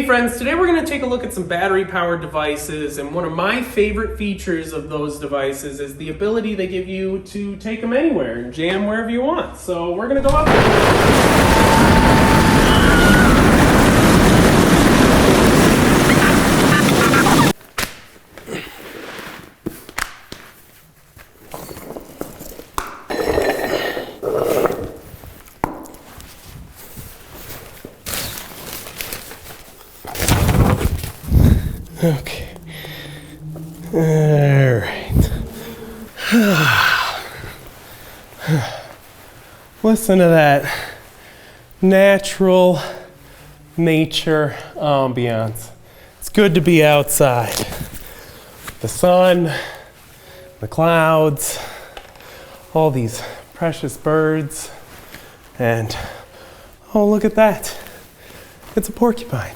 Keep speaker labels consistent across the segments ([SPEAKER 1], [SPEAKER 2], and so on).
[SPEAKER 1] Hey friends, today we're going to take a look at some battery-powered devices, and one of my favorite features of those devices is the ability they give you to take them anywhere and jam wherever you want. So we're going to go out there. Okay. All right. Listen to that natural nature ambiance. It's good to be outside. The sun, the clouds, all these precious birds, and oh, look at that. It's a porcupine.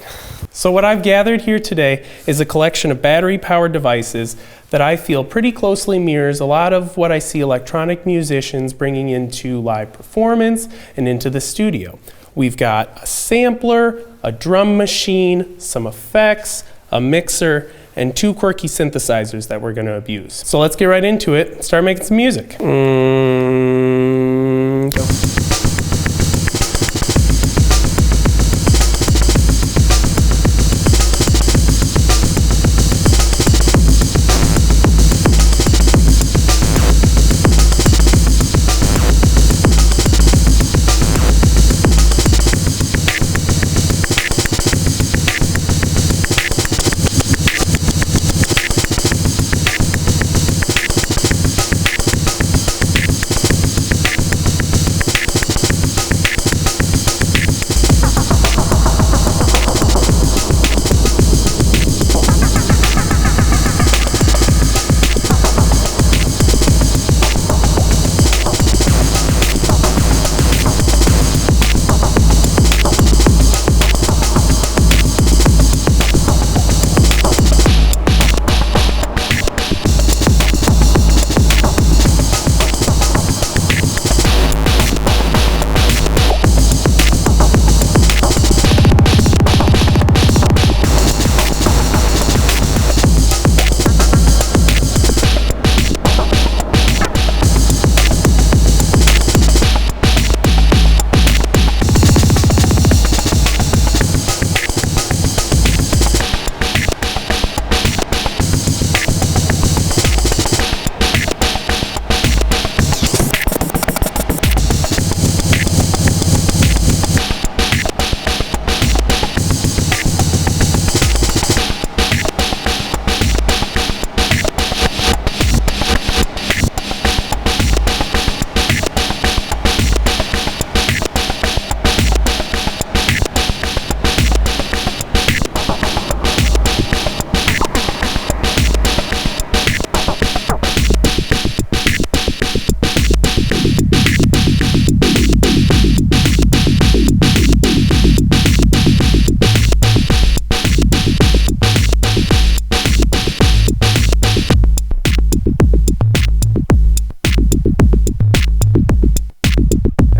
[SPEAKER 1] So what I've gathered here today is a collection of battery-powered devices that I feel pretty closely mirrors a lot of what I see electronic musicians bringing into live performance and into the studio. We've got a sampler, a drum machine, some effects, a mixer, and two quirky synthesizers that we're going to abuse. So let's get right into it and start making some music. Go.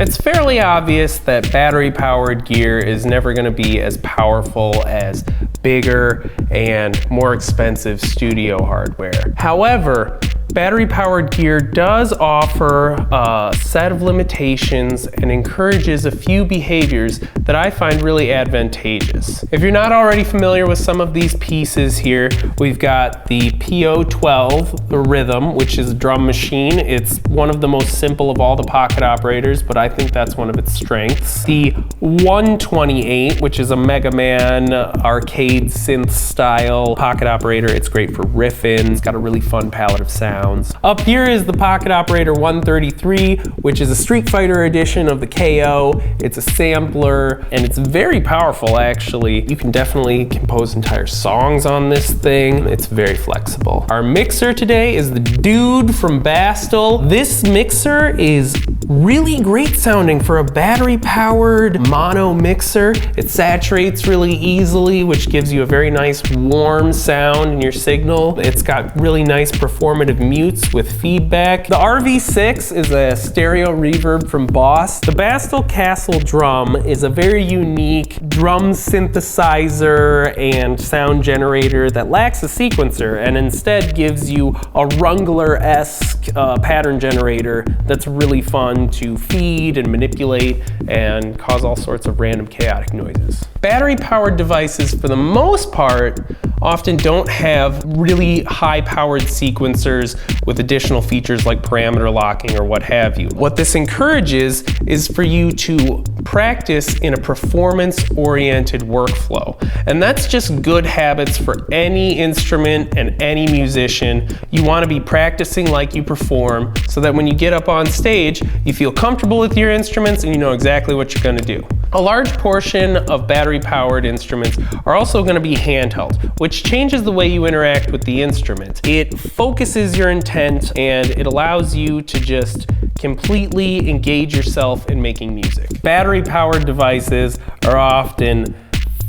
[SPEAKER 1] It's fairly obvious that battery-powered gear is never going to be as powerful as bigger and more expensive studio hardware. However, battery-powered gear does offer a set of limitations and encourages a few behaviors that I find really advantageous. If you're not already familiar with some of these pieces here, we've got the PO12, the Rhythm, which is a drum machine. It's one of the most simple of all the pocket operators, but I think that's one of its strengths. The 128, which is a Mega Man arcade synth style pocket operator. It's great for riffing. It's got a really fun palette of sounds. Up here is the Pocket Operator 133, which is a Street Fighter edition of the KO. It's a sampler, and it's very powerful, actually. You can definitely compose entire songs on this thing. It's very flexible. Our mixer today is the Dude from Bastl. This mixer is really great sounding for a battery-powered mono mixer. It saturates really easily, which gives you a very nice warm sound in your signal. It's got really nice performative mutes with feedback. The RV-6 is a stereo reverb from Bastl. The Bastl Kastle Drum is a very unique drum synthesizer and sound generator that lacks a sequencer and instead gives you a Rungler-esque pattern generator that's really fun to feed and manipulate and cause all sorts of random chaotic noises. Battery-powered devices, for the most part, often don't have really high-powered sequencers with additional features like parameter locking or what have you. What this encourages is for you to practice in a performance-oriented workflow. And that's just good habits for any instrument and any musician. You want to be practicing like you perform so that when you get up on stage, you feel comfortable with your instruments and you know exactly what you're going to do. A large portion of battery-powered instruments are also going to be handheld, which changes the way you interact with the instrument. It focuses your intent and it allows you to just completely engage yourself in making music. Battery-powered devices are often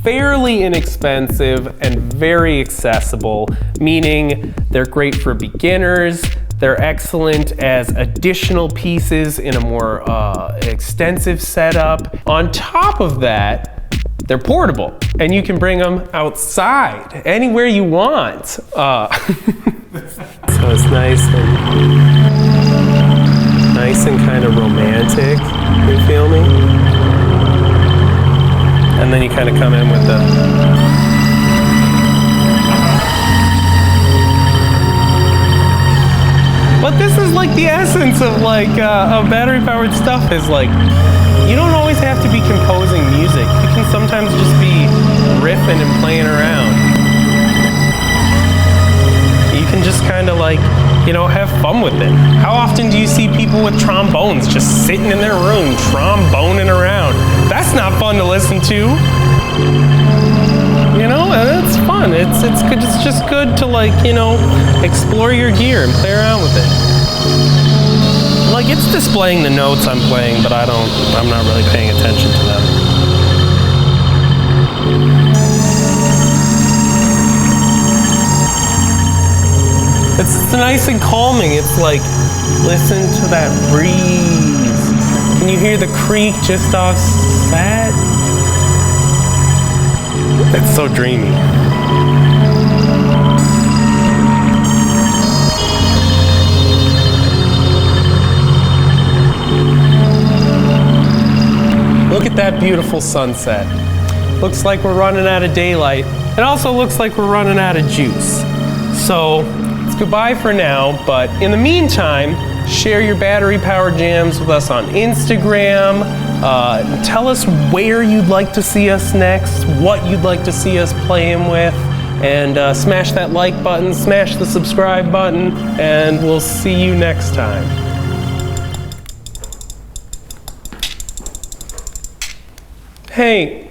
[SPEAKER 1] fairly inexpensive and very accessible, meaning they're great for beginners. They're excellent as additional pieces in a more extensive setup. On top of that, they're portable and you can bring them outside anywhere you want. So it's nice and kind of romantic, you feel me? And then you kind of come in with the But this is like the essence of of battery-powered stuff is like, you don't always have to be composing music. You can sometimes just be riffing and playing around. You can just kind of have fun with it. How often do you see people with trombones just sitting in their room, tromboning around? That's not fun to listen to. And it's fun. It's good. It's just good to explore your gear and play around with it. It's displaying the notes I'm playing, but I'm not really paying attention to them. It's nice and calming. It's like, listen to that breeze. Can you hear the creek just offset? It's so dreamy. Look at that beautiful sunset. Looks like we're running out of daylight. It also looks like we're running out of juice. So it's goodbye for now, but in the meantime, share your battery-powered jams with us on Instagram. Tell us where you'd like to see us next, what you'd like to see us playing with, and smash that like button, smash the subscribe button, and we'll see you next time. Hey,